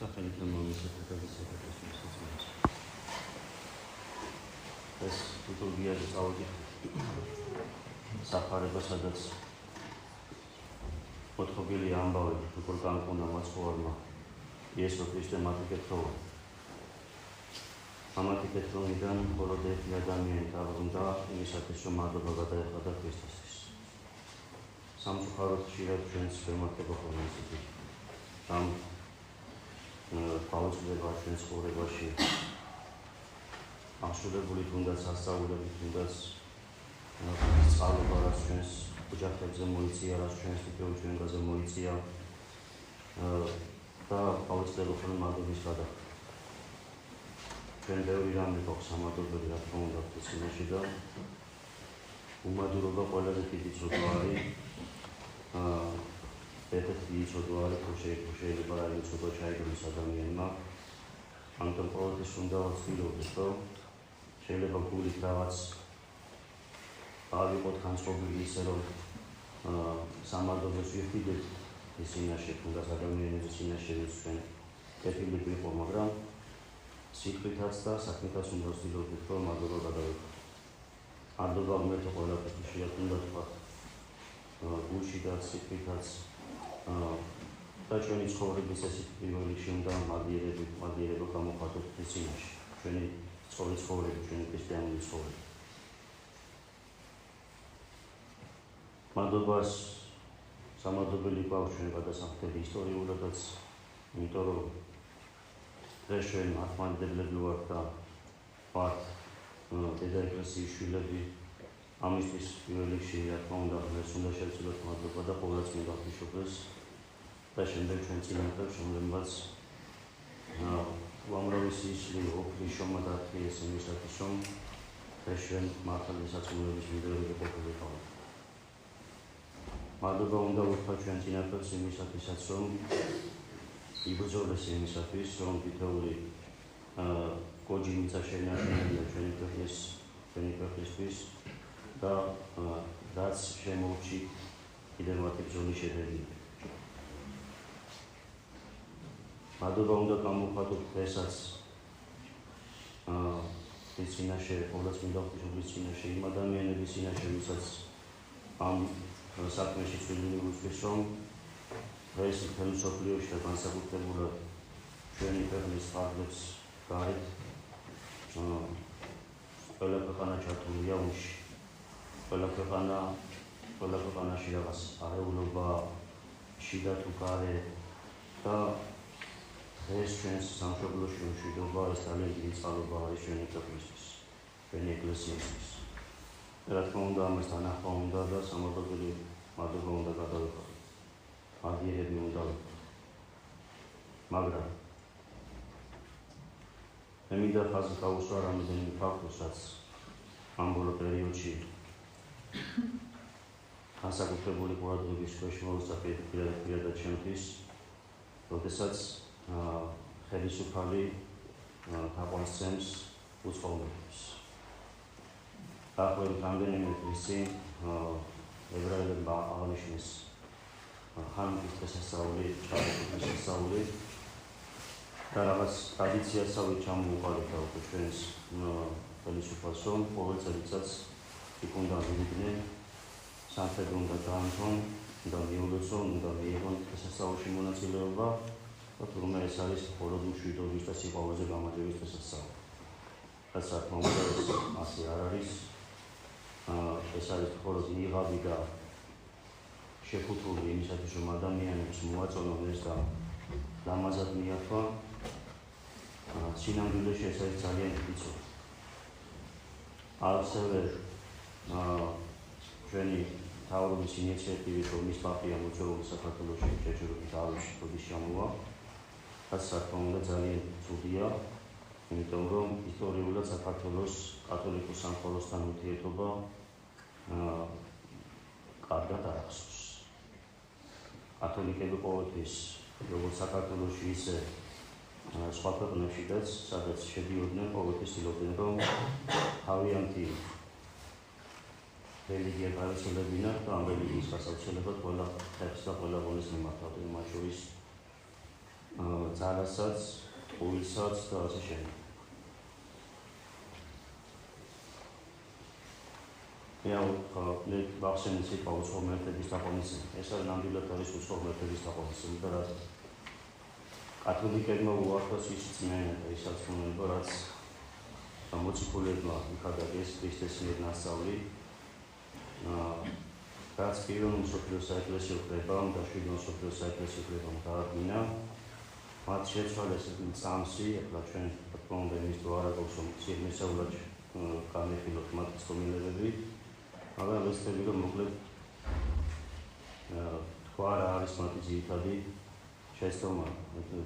სახელით მომისათებების საკითხის ეს ლიტურგიაზე წავიდით საფარება, სადაც მოთხრობილი ამბავი, როგორ განკუნა მაცხოვარმა იესო ქრისტე მათიკეთროვა. ამათიკეთროვიდან მხოლოდ ერთი ადამიანი დაბრუნდა იმისათვის, რომ მადლობა გადაეხადა ქრისტესთვის. სამწუხაროდ ხშირად ჩვენს შემართება ხოლმე ისეთი ამ გაუძლება ჩვენ ცხოვრებაში ასრულებული თუნდაც ასწავლებელი, თუნდაც სწავლება, რაც ჩვენს ოჯახებზე მოიწია, რაც ჩვენს თითოეულ ჩვენგანზე მოიწია და გაუძლება ხოლმე მადლობის გადახდა. ჩვენ ბევრი რამე გვაქვს სამადლობელი, რა თქმა უნდა, წინაშე და უმადურობა ყველაზე დიდი ცოდვა არის ერთ-ერთი ცოდვა არის, თუ შეიძლება რაიმე ცოდვა ჩაიგდოს ადამიანმა. ამიტომ ყოველთვის უნდა ვცდილობდეთ, რომ შეიძლება გულით რაღაც ავიღოთ განწყობილი ისე, რომ სამადლობას ვიხდით ის წინაშე, თუნდაც ადამიანების წინაშე, ვის ჩვენ კეთილი გვიყო, მაგრამ სიტყვითაც და საქმითაც უნდა ვცდილობდეთ, რომ მადლობა გადავიღოთ. მადლობა ღმერთო ყველაფერთვის, შეიძლება უნდა თქვა გულში და სიტყვითაც და ჩვენი ცხოვრების ეს პირველ რიგში უნდა მადლიერება გამოხატოთ ის წინაშე, ჩვენი ცხოვრება, ჩვენი ქრისტიანული ცხოვრება. მადლობას სამადლობელი გვაქვს ჩვენ გადასახდელი ისტორიულადაც, იმიტომ რომ დღეს ჩვენ მართლმადიდებლები ვართ და ვართ დედა ეკლესიის შვილები. ამისთვის პირველ რიგში, რა თქმა უნდა, ღმერთს უნდა შევწიროთ მადლობა და ყოვლადწმინდა ღვთისმშობელს და შემდეგ ჩვენ წინაპრებს, რომლებმაც უამრავი სისხლი, ოქრი, შრომა დაარქვიეს იმისათვის, რომ დღეს ჩვენ მართალი სარწმუნოების მდიდრები ყოფილიყავით. მადლობა უნდა ვუთქვა ჩვენ წინაპრებს იმისათვისაც, რომ იბრძოლეს იმისათვის, რომ თითოეული გოჯი მიწა შეინარჩუნებინა ჩვენი ქვეყნისთვის და რაც შემოუჩით კიდევ მათი ბრძოლის შედეგი. მადლობა უნდა გამოვხატოთ დღესაც ის წინაშე, ყოვლადწმინდა ღვთისმშობლის წინაშე, იმ ადამიანების წინაშე, ვისაც ამ საქმეში წვლილი უსვრის, რომ დღეს მთელ მსოფლიოში და განსაკუთრებულად ჩვენი ქვეყნის ხარჯებს გარეთ ყველა ქვეყანა ჩართულია ომში. ყველა ქვეყანაში რაღაც არეულობა, შიდა თუ გარე და დღეს ჩვენს სამშობლოში მშვიდობა, ეს ძალიან დიდი წყალობა არის ჩვენი ქვეყნისთვის, ჩვენი ეკლესიისთვის. რა თქმა უნდა, ამას თანახმა უნდა და სამადლობელი მადლობა უნდა გადავიღოთ. მადლიერები უნდა ვიყოთ. მაგრამ მე მინდა ხაზი გავუსვა რამდენიმე ფაქტს, რაც ამ ბოლო პერიოდში განსაკუთრებული ყურადღების ქვეშ მოვიდა პირადად ჩემთვის, როდესაც ხელისუფალი თაყვანისცემს უცხოურებს. დაახლოებით რამდენიმე წლის წინ ებრაელებმა აღნიშნეს ხანუკის დღესასწაული, ჭადრაკის დღესასწაული და რაღაც ტრადიციასავით ჩამოუყალიბდა უკვე ჩვენს ხელისუფალს, რომ ყოველ წელიწადს იქ უნდა მივიდნენ, სამხრეთი უნდა დაანთონ, უნდა მიულოცონ, უნდა მიიღონ დღესასწაულში მონაწილეობა და თურმე ეს არის მხოლოდ მშვიდობის და სიყვარულზე გამარჯვების დღესასწაული. რაც რა თქმა უნდა ეს ასე არ არის. ეს არის მხოლოდ ნიღაბი და შეფუთული იმისათვის, რომ ადამიანებს მოაწონონ ეს და ლამაზად მიართვა. სინამდვილეში ეს არის ძალიან დიდი ცოდვა. ასევე ჩვენი მთავრობის ინიციატივით, რომ მის პაპია მოწვეული საქართველოში ჯერჯერობით ავეში თოდის ჩამოვა, რაც რა თქმა უნდა ძალიან ცუდია, იმიტომ რომ ისტორიულად საქართველოს კათოლიკურ სამთავროსთან ურთიერთობა კარგად არ ახსოვს. კათოლიკები ყოველთვის, როგორც საქართველოში, ისე სხვა ქვეყნებშიც, სადაც შედიოდნენ, ყოველთვის ცდილობდნენ, რომ თავიანთი რელიგია გაეცელებინათ და ამ რელიგიის გასავრცელებად ყველა ხერხს და ყველა ღონეს მიმართავდნენ, მათ შორის ძალასაც, ყურისაც და ასე შემდეგ. მე ვახსენე სიტყვა უცხოურმეერთების დაკომისება. ეს არის ნამდვილად არის უცხოურმეერთების დაკომისება და რაც კათოლიკებმა უარყვეს ის წინაენათა ის სარწმუნოება, რაც მოციქულებმა იქადაგეს ქრისტეს მიერ ნასწავლი, რაც პირველ მსოფლიო საეკლესიო კრებამ და შვიდ მსოფლიო საეკლესიო კრებამ დაადგინა, მათ შეცვალეს წამსი, ახლა ჩვენ თქმა უნდა იმის თუ არა გვაქვს რომ მისეულად განვიხილოთ მათ ცნობილებები, მაგრამ ვეცდები რომ მოკლედ თქვა რა არის მათი ძირითადი შეცდომა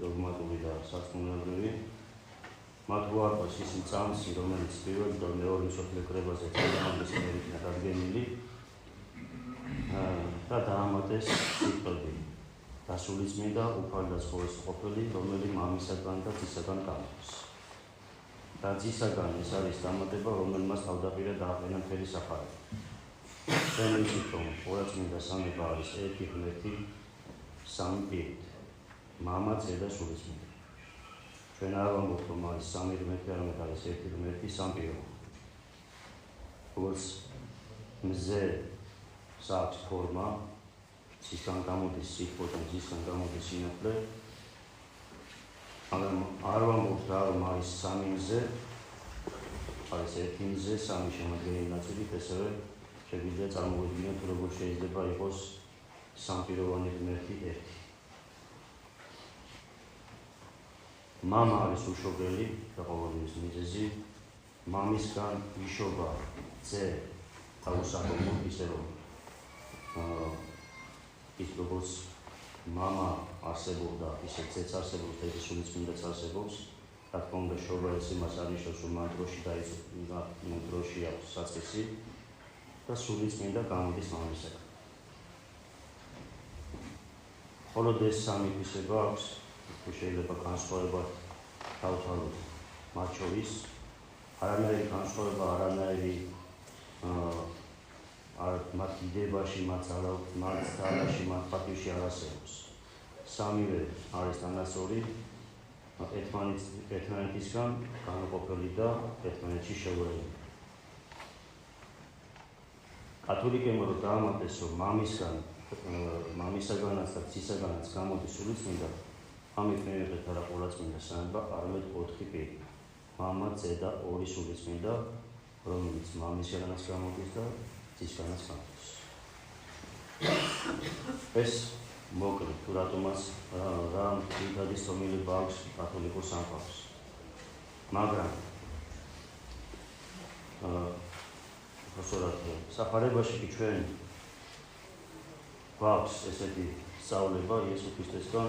დოგმატური და სარწმუნოებრივი. მათ უარყვეს ის წამსი, რომელიც პირველ და მეორე მსოფლიო კრებაზე წინააღმდეგ იქნა დადგენილი და დაამატეს სიტყვები დასულიწმიდა უფალი და ცხოვრების ყოფილი, რომელიც მამისაგან და ძისაგან გამოდის. და ძისაგან ეს არის დამატება, რომელმაც თავდაპირველად დააყენა მთელი საფარები. ჩვენ ვიცით, რომ ყურაწმინდა სამება არის ერთი ღმერთი სამი პირით, მამა, ძე და სულიწმიდა. ჩვენ არ ვამბობთ, რომ არის სამი ღმერთი, არამედ არის ერთი ღმერთი სამპიროვნო. როგორც მზე აქვს ფორმა, ცისგან გამოდის სიტყვა და ძისგან გამოდის სინათლე, მაგრამ არ ვამბობთ რა, რომ არის სამი მზე, არის ერთი მზე, სამი შემადგენელი ნაწილით, ესევე შეგვიძლია წარმოვიდგინოთ, როგორ შეიძლება იყოს სამპიროვანი ღმერთი ერთი. მამა არის უშობელი და ყოველთვის მიზეზი, მამისგან იშობა ძე და უსახელო, ისე რომ ის როგორც მამა არსებობდა, ისე ძეც არსებობს და ის სულიწმინდაც არსებობს. რა თქმა უნდა, შობა ეს იმას არნიშნავს, რომ მან დროში აქვს საწყისი და სულიწმინდა გამოდის მამისაგან. მხოლოდ ეს სამი თვისება აქვს, თუ შეიძლება განსხვავება დავთვალოთ მათ შორის, არანაირი განსხვავება, არანაირი მათ დიდებაში, მათ ძალაში, მათ პატივში არ არსებობს. სამივე არის თანასწორი, ერთმანეთისგან განუყოფელი და ერთმანეთში შეურაცხმელი. კათოლიკებმა რომ დაამატეს, რომ მამისაგანაც და ძისაგანაც გამოდის სულიწმინდა, ამით მიიღეთ არა ყურაწმინდა სამება, არამედ 4 პირი, მამა, ძე და 2 სულიწმინდა, რომელიც მამისგანაც გამოდის და ძისგანაც გამოდის. ეს მოკლედ თუ რატომაც რა ძირითადი ცნობილება აქვს კათოლიკურ სამყაროს. მაგრამ საფარებაში კი ჩვენ გვაქვს ესეთი სწავლება იესო ქრისტესთან,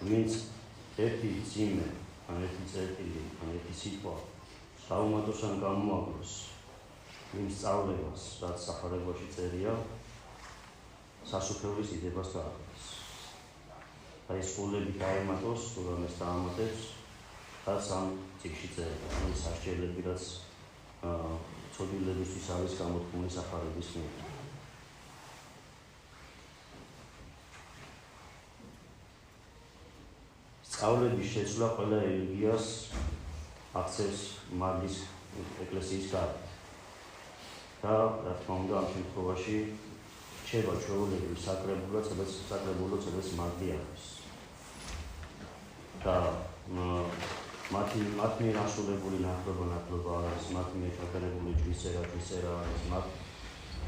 ვინც ერთი ძიმე, ან ერთი წერტილი, ან ერთი სიტყვა საუმატოს ან გამოაგროს იმ სწავლებას, რაც საფარებაში წერია, სასუფეველის დიდებას დააყენებს. და ის სულები დაემატოს, თუ რამეს დაამატებს, რაც ამ წიგნში წერია, ის სასჯელები, რაც ცოდილებისთვის არის გამოთქმული საფარების მიერ. სწავლების შეცვლა ყველა რელიგიას აქცევს მაგის ეკლესიის გარეთ. და რა თქმა უნდა, ამ შემთხვევაში რჩება ჩვეულებრივ საკრებულო, სადაც მაგი არის. და მათი მიერ ასრულებული ნათლობა არის, მათი მიერ ჩატარებული ჯვისწერა არის,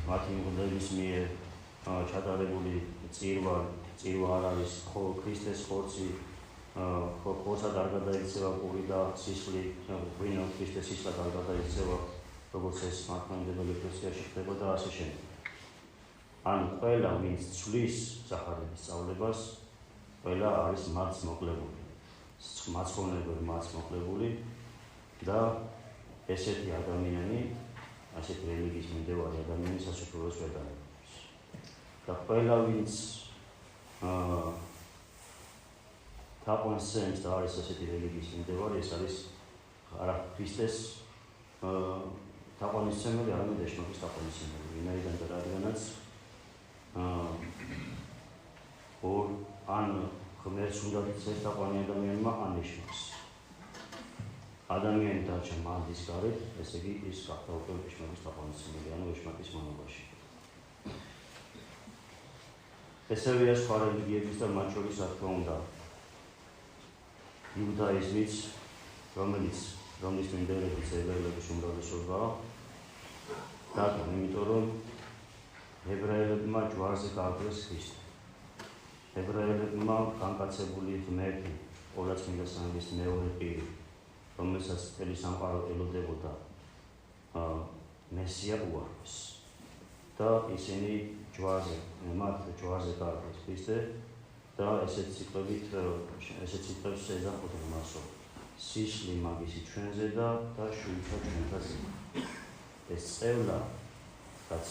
მათი მღვდლის მიერ ჩატარებული წირვა არ არის, ხო ქრისტეს ხორცი, ხორცად არ გადაიქცევა პური და სისხლი, ღვინო ქრისტეს სისხლად არ გადაიქცევა, როგორც ეს მართლმადიდებელ ეკლესიაში ხდება და ასე შემდეგ. ანუ ყველა ვინც ცვლის საფარების სწავლებას, ყველა არის მათს მოკლებული. მაცხოვნებელი მას მოკლებული და ესეთი ადამიანი, ასეთი რელიგიის მიმდევარი ადამიანი სასופველოს ვერ დაემატებს. და ყველა ვინც თაყვანს და არის ასეთი რელიგიის მიმდევარი, ეს არის არა ქრისტეს თაყვანისმცემელი, არამედ ეშმაკის თაყვანისმცემელი. ვინაიდან და რადგანაც ან ღმერთს უნდა იცეს თაყვანი ადამიანმა ანიშნავს. ადამიანი დარჩა მანდის გარეთ, ესე იგი ის გახდა უკვე ვეშმაკის თაყვანისმცემელი, ანუ ვეშმაკის მონობაში. ესევეა სხვა რელიგიების და მათ შორის რა თქმა უნდა იუდაიზმიც, რომლის მიმდევრებიც ებრაელების უმრავლესობაა. რატომ? იმიტომ რომ ებრაელებმა ჯვარზე გააკლეს ქრისტე. ებრაელებმა განკაცებული ღმერთი, ყოვლადწმინდა სამების მეორე პირი, რომელსაც მთელი სამყარო ელოდებოდა, მესია უარყვეს. და ისინი მათ ჯვარზე გააკლეს ქრისტე და ესეთ სიტყვებს ეძახოდნენ მას, რომ სისხლი მაგისი ჩვენზე და შვიდთა ჩვენთაზე. ეს წევლა, რაც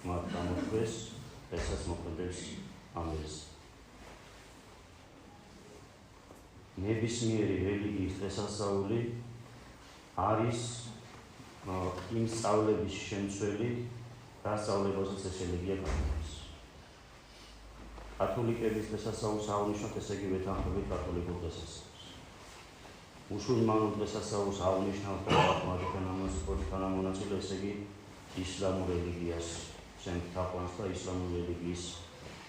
მათ გამოთქვეს, ესაც მოქმედებს ამერზე. ნებისმიერი რელიგიის დღესასწაული არის იმ სწავლების შემცველი, რა სწავლებასაც ეს რელიგია განაგებს. კათოლიკების დღესასწაულს აღნიშნოთ, ესე იგი ვეთანხმებით კათოლიკურ დღესასწაულს. მუსულმანურ დღესასწაულს აღნიშნავთ და მათი თანამონაწილე, ესე იგი ისლამურ რელიგიას სცემთ თაყვანს და ისლამური რელიგიის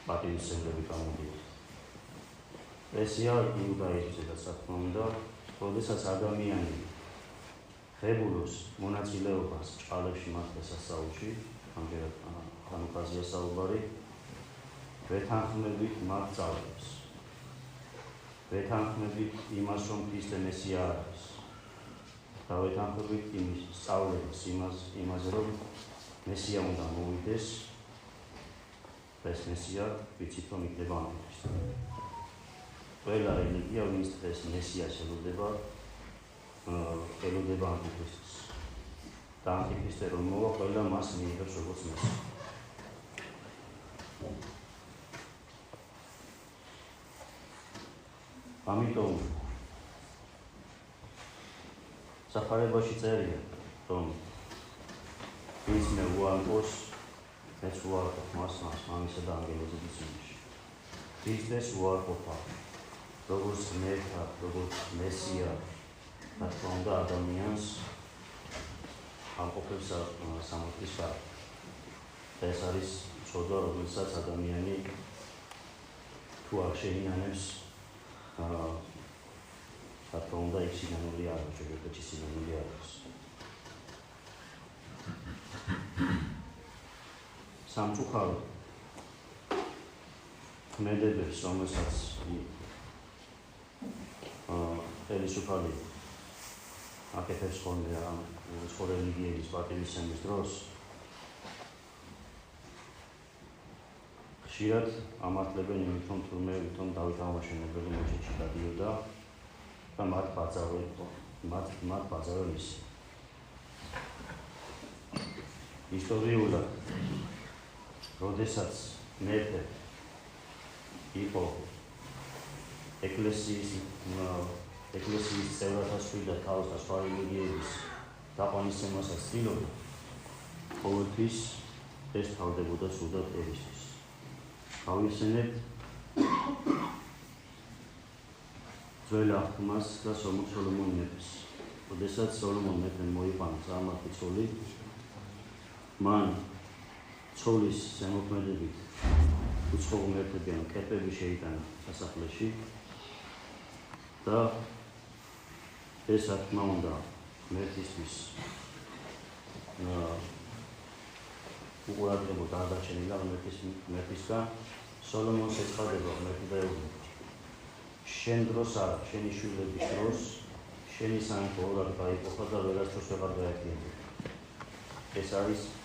პატივისცემლები გამოდიოდნენ. ესია იუდაიზმზედაც რა თქმა უნდა, როდესაც ადამიანი ღებულობს მონაწილეობას ჭალებში მათ დღესასწაულში, ამჯერად ხანუქაზია საუბარი, ვეთანხმებით მათ სწავლებს. ვეთანხმებით იმას, რომ ქრისტე მესია არის. და ვეთანხმებით იმის სწავლებას იმაზე, რომ მესია უნდა მოვიდეს და ეს მესია ვიცით, რომ იქნება ანტიქრისტე. ყველა რელიგია, ვინც დღეს მესიას ელოდება ანტიქრისტეს. და ანტიქრისტე რომ მოვა, ყველა მას მიიღებს როგორც მესია. ამიტომ სახარებაში წერია, რომ ვინც მე უარყოს, მეც უარყოფ მას მამისა და ანგელოზების წინაშე. ქრისტეს უარყოფა, როგორც ღმერთად, როგორც მესიად, რა თქმა უნდა ადამიანს ამყოფებს სამართლის გარეთ. ეს არის ცოდვა, რომელსაც ადამიანი თუ არ შეინანებს, რა თქმა უნდა იქ სინანული არ არის, ჯერჯერობით სინანული არ არის. სამწუხაროდ ქმედებებს, რომელსაც ხელისუფალი აკეთებს ხოლმე სხვა რელიგიების პატივისცემის დროს, ხშირად ამართლებენ იმით, რომ თურმე ვითომ დავით აღმაშენებელი მეჩეთში გადიოდა და მათ ბაძავენ ის. ისტორიულად, როდესაც მეფე იყო ეკლესიის წევრთა სვიდა თავს და სხვა რელიგიების თაყვანისცემასაც ცდილობდა, ყოველთვის ეს თავდებოდა სუდად ერისთვის. გავიხსენებთ ძველ აღთქმას და სოლომონ მეფეს. როდესაც სოლომონ მეფემ მოიყვანა წარმართი ცოლი, მან ცოლის ზემოქმედებით უცხო ღმერთებიან კერპები შეიტანა სასახლეში და ეს რა თქმა უნდა ღმერთისთვის უყურადღებოდ არ დარჩენილა ღმერთისგან. სოლომონს ეცხადება ღმერთი და ეუბნება, შენ დროს არა, შენი შვილების დროს შენი სამეფო ორად გაიყოფა და ვერასდროს ვეღარ გაერთიანდება.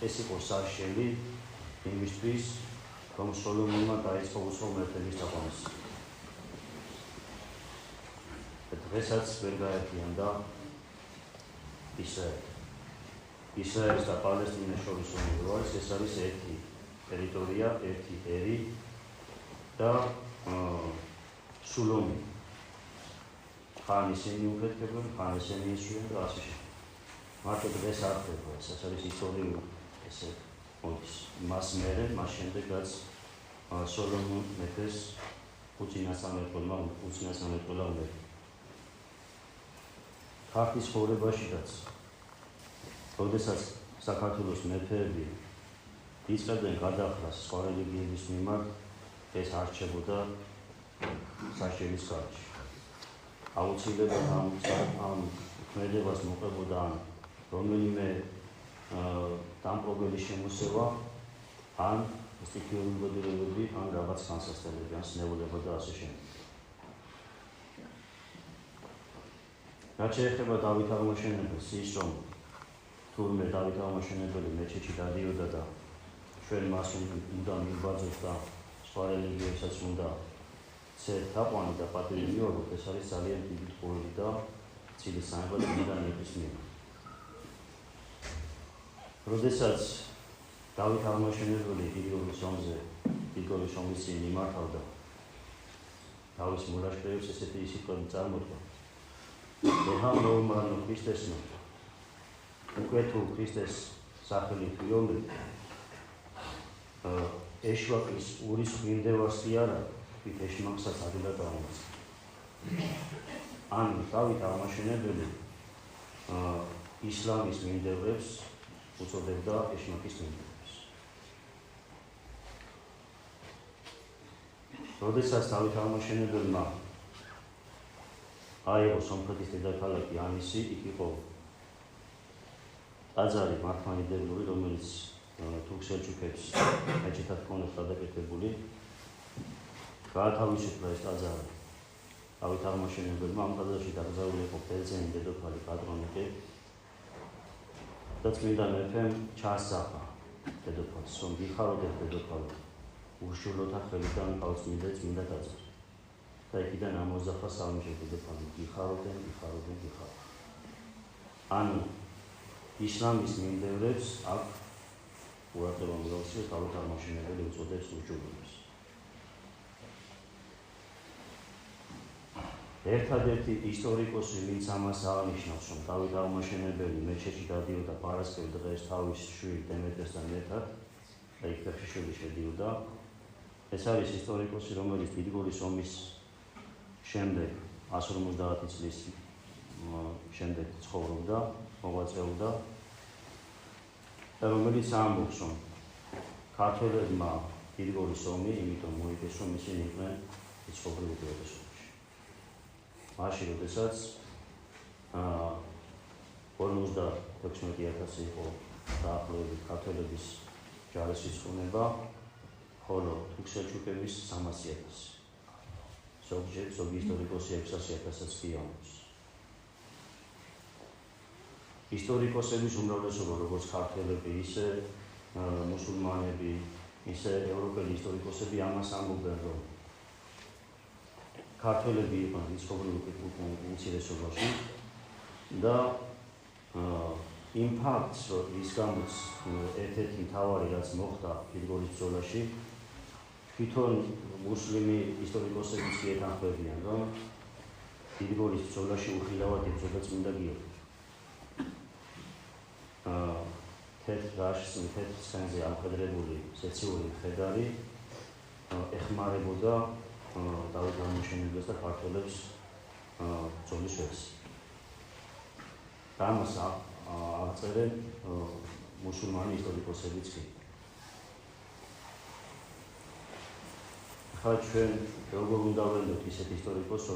ეს იყო საშელი იმისთვის, რომ სოლომონმა დაიწყო უცხო ღმერთების თაყვანისცემა. დღესაც ვერ გაერთიანდა ისრაელს და პალესტინას შორის ომი არის, ეს არის ერთი ტერიტორია, ერთი ერი და სულომი. ხან ისინი უკეთებენ, ხან ისინი ისვენ და ასე შემდეგ. მარტო დღეს არ ხდება, ეს არის ისტორიული ესე მოდის. მას შემდეგ, მას შემდეგ რაც სოლომონ მეფეს უწინასწარმეტყველა უნდა. ქართლის ცხოვრებაშიც, როდესაც საქართველოს მეფეები იწყებდნენ გადახრას სხვა რელიგიების მიმართ, ეს არ რჩებოდა საშიელის ხარჯი. აუცილებლად ამ ქმედებას მოყებოდა ან რომელიმე დამპყრობელი შემოსევა, ან სტიქიური მოდელები, ან რაღაც განსაცდელები, ან სნეულება და ასე შემდეგ. რაც შეეხება დავით აღმაშენებელს, ის რომ თურმე დავით აღმაშენებელი მეჩეთში დადიოდა და ჩვენ მას უნდა მივბაძოთ და სხვა რელიგიებსაც უნდა ცერთაყვანი და პატივი მიიღოთ, ეს არის ძალიან დიდი ტყუილი და ცილის სანება წმინდა ნებისმიერ. როდესაც დავით აღმაშენებელი დიდგორის ომის წინ იმართავდა თავის მოლაშქრეებს, ესეთი სიტყვები წარმოთქვა. ეხა მოუმარნო ქრისტესნო, უკვე თუ ქრისტეს სახელით ვიოლებ, ეშვაკის ურის ღვინდევასი არა, თვით ეშმაკსაც ადვილად აღმოაჩნდა. ან დავით აღმაშენებელი ისლამის მინდევრებს უწოდებდა ეშმაკის მინდევრებს. როდესაც დავით აღმაშენებელმა აიღო სომხეთის დედაქალაქი ანისი, იქ იყო ტაძარი მართლმადიდებლური, რომელიც თურქ-სელჩუკებს მეჩეთად ჰქონდათ გადაკეთებული. გაათავისუფლა ეს ტაძარი დავით აღმაშენებელმა. ამ ტაძარში დაკრძალული იყო ბერძენი დედოფალი პატრონიკე და წმინდა მეფემ ჩაასწაფა დედოფალს, რომ გიხაროთ დედოფალო, უშვილოთა ხელიდან ყავწმინდეთ წმინდა ტაძარი. და იქიდან ამოზახა სამჯერ დედოფალი, გიხაროთ. ანუ ისლამის მინდევრებს აქ ყურადღება მიაქციეს, დავით აღმაშენებელი უწოდებს უშვილობას. ერთადერთი ისტორიკოსი, ვინც ამას აღნიშნავს, რომ დავით აღმაშენებელი მეჩეთში დადიოდა პარასკევ დღეს თავის შვილ დემეტრესთან ერთად და იქ ფეხშიშველი შედიოდა, ეს არის ისტორიკოსი, რომელიც დიდგორის ომის შემდეგ 150 წლის შემდეგ ცხოვრობდა, მოღვაწეობდა და რომელიც ამბობს, რომ ქართველებმა დიდგორის ომი იმიტომ მოიგეს, რომ ისინი იყვნენ რიცხობრივ უპირატესობაში. მაშინ, როდესაც 56,000 იყო დაახლოებით ქართველების ჯარის რიცხუნება, ხოლო თურქ-სელჩუკების 300,000. ზოგი ისტორიკოსი 600,000-საც კი ამბობს. ისტორიკოსების უმრავლესობა, როგორც ქართველები, ისე მუსულმანები, ისე ევროპელი ისტორიკოსები ამას ამბობენ, რომ ქართველები იყვნენ რიცხობრივ უმცირესობაში და იმ ფაქტს, რომ ის გამოც ერთ-ერთი მთავარი რაც მოხდა დიდგორის ბრძოლაში, თვითონ მუსლიმი ისტორიკოსებიც კი ეთანხმებიან, რომ დიდგორის ბრძოლაში უხილავად იბრძოდა წმინდა გიორგი. თეთრ ცხენზე ამხედრებული სეციური მხედარი ეხმარებოდა დავით აღმაშენებელს და ქართველებს ბრძოლის ვერსი. და ამას აღწერენ მუსულმანი ისტორიკოსებიც კი. ახლა ჩვენ როგორ უნდა ვენდოთ ისეთ ისტორიკოსს,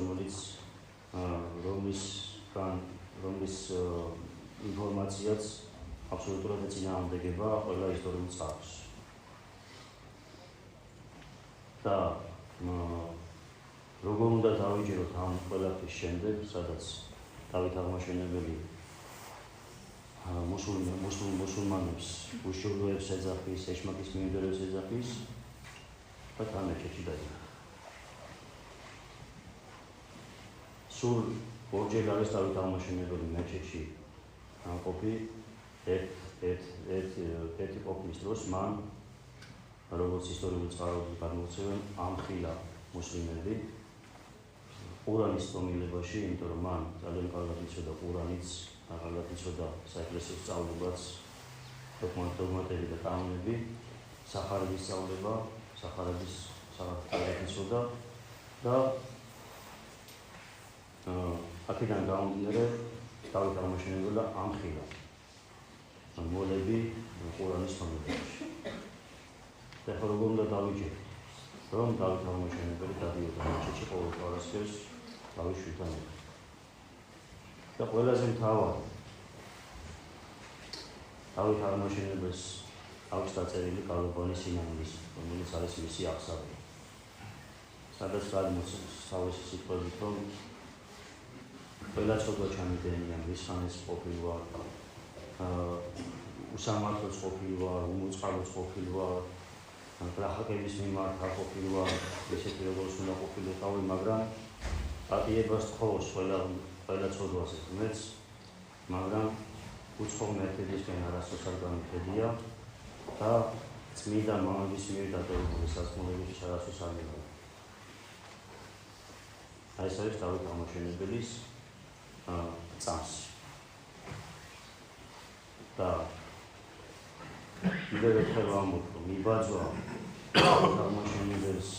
რომლის ინფორმაციაც აბსოლუტურად ეწინააღმდეგება ყველა ისტორიულ წყაროს. და როგორ უნდა დავიჯეროთ ამ ყველაფრის შემდეგ, სადაც დავით აღმაშენებელი მუსულმანებს უშვილოებს ეძახის, ეშმაკის მინდევრებს ეძახის და თან მეჩეთში დაიწყო. სულ ორჯერ არის დავით აღმაშენებელი მეჩეთში ყოფი. ერთი ყოფნის დროს მან, როგორც ისტორიული წყაროები გადმოგვცემენ, ამხილა მუსლიმები ყურანის ტომილებაში, იმიტომ რომ მან ძალიან კარგად იცოდა ყურანიც, კარგად იცოდა საეკლესიო სწავლებაც, დოგმატები და კანონები, სახარების სწავლება, სახარების იცოდა და აქედან გამომდინარე დავით აღმაშენებელა ამხილა მოლები ყურანის თქმულებში. ეხლა როგორ უნდა დავიჯეროთ, რომ დავით აღმაშენებელი დადიოდა მეჩეთში ყოველ პარასკევს თავის შვილთან ერთად. და ყველაზე მთავარი დავით აღმაშენებელს აქვს დაწერილი გალობანის სინამდვილის, რომელიც არის მისი აღსაველი. სადაც გადმოსავლის სიტყვებით, რომ ყველა ცოდვა ჩამიდენია, რის ხანს ყოფილი ვარ, უსამართლოც ყოფილი ვარ, უმოწყალოც ყოფილი ვარ, გლახაკების მიმართ არ ყოფილი ვარ, ისეთი როგორც უნდა ყოფილიყავი, მაგრამ პატიებას თხოვს ყველა ცოდვას ღმერთს, მაგრამ უცხო ღმერთებისკენ არასდროს არ გამიფედია და წმინდა მამების მიერ დადებული სასწაულების არასდროს არ მიღება. აი ეს არის დავით აღმაშენებელის წამსი. და კიდევ ერთხელ ვამბობ, რომ მიბაძვა დავით აღმაშენებელს,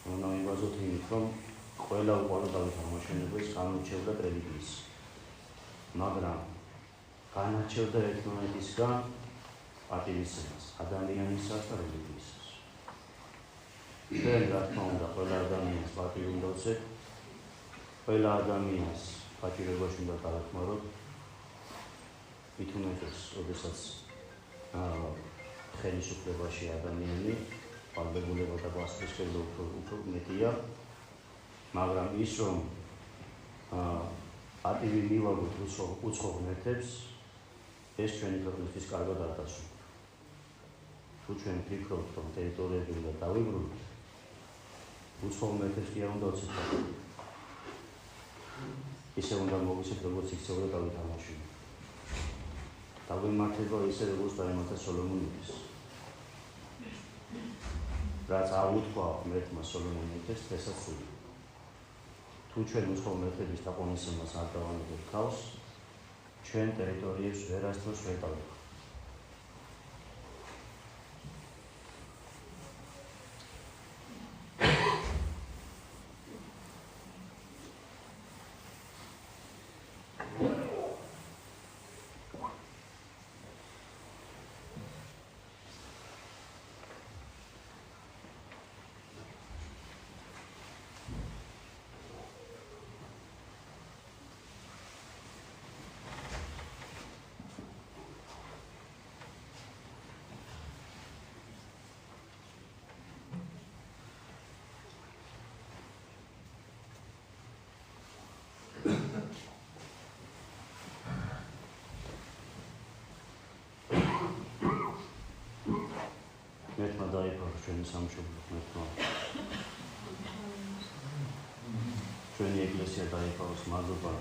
უნდა მიბაძოთ იმით, რომ ყველა უყვარდა დავით აღმაშენებელს, განურჩევდა რელიგიის, მაგრამ განარჩევდა ერთმანეთისგან პატივისცემას, ადამიანისას და რელიგიისას. ჩვენ, რა თქმა უნდა, ყველა ადამიანს პატივი უნდა ვცეთ, ყველა ადამიანს გაჭირებაში უნდა დავეხმაროთ, მით უმეტეს, როდესაც ხელისუფლებაში ადამიანი, ვალდებულება და პასუხისმგებლობა უფრო მეტია, მაგრამ ის, რომ პატივი მივაგოთ უცხო ღმერთებს, ეს ჩვენი ქვეყნისთვის კარგად არ დასრულდება. თუ ჩვენ ვფიქრობთ, რომ ტერიტორიები უნდა დავიბრუნოთ, უცხო ღმერთებს კი არ უნდა ვცეთ. ისე უნდა მოვიცეთ, როგორც იქცეოდა დავით აღმაშენებელი. დაგვემართება ისე, როგორც დაემართა სოლომონის. რაც აუთქვა ღმერთმა სოლომონის, ესაც სული. თუ ჩვენ უცხო ღმერთების თაყვანისმცემას არ დავანებოთ თავს, ჩვენ ტერიტორიებს ვერასდროს ვერ დავიღოთ. ღმერთმა დაიფარა ჩვენი სამშობლო, ღმერთმა ჩვენი ეკლესია დაიფაროს, მადლობა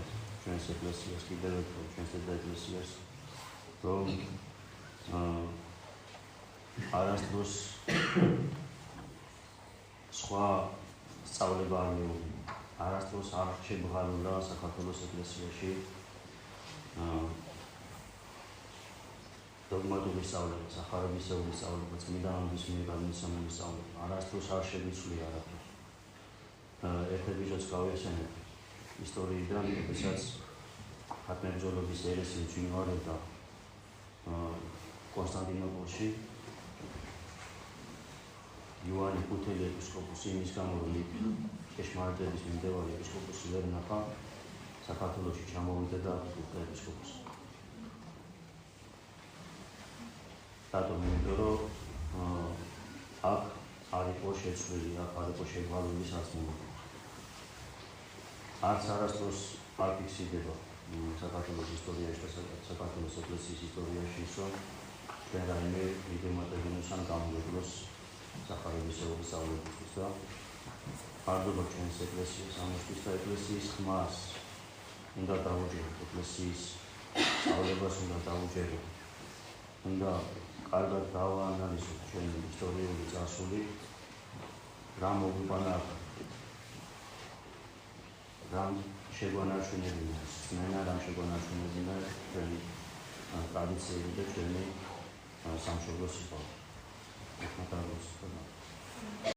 ჩვენს ეკლესიას, კიდევ ერთხელ ჩვენს ეკლესიას, რომ არასდროს სხვა სწავლება არ მეუღია, არასდროს არ შეგღარულა საქართველოს ეკლესიაში დოგმატური სწავლება, სახარებისეული სწავლება, წმინდა მამების მიერ გამოცემული სწავლება, არასდროს არ შეგვიცვლია არაფერი. ერთ ეპიზოდს გავიხსენებ ისტორიიდან, როდესაც ხატმებრძოლობის ერესი უჩინვარებდა კონსტანტინოპოლში იოანე ქუთელი ეპისკოპოსი, იმის გამო, რომ ჭეშმარიტების მიმდევარი ეპისკოპოსი ვერ ნახა, საქართველოში ჩამოვიდა და აღიქვამდა ეპისკოპოსი. რატომ? იმიტომ რომ აქ არ იყო შეცვლილი, აქ არ იყო შეგვარული საწმუნდო. არც არასდროს არ ფიქსირდება საქართველოს ისტორიაში და საქართველოს ეკლესიის ისტორიაში ის, რომ ჩვენ რაიმე მიდემატებინოს ან გამოვეკლოს სახარებისეული სწავლებისთვის და მადლობა ჩვენს ეკლესიას ამისთვის და ეკლესიის ხმას უნდა დავუჯეროთ, ეკლესიის სწავლებას უნდა დავუჯეროთ, უნდა კარგად დავაანალიზოთ ჩვენი ისტორიული წარსული, რა მოგვიყვანა აქ, რამ შეგვანარჩუნებინა, სმენა რამ შეგვანარჩუნებინა ჩვენი ტრადიციები და ჩვენი სამშობლო სიტყვა.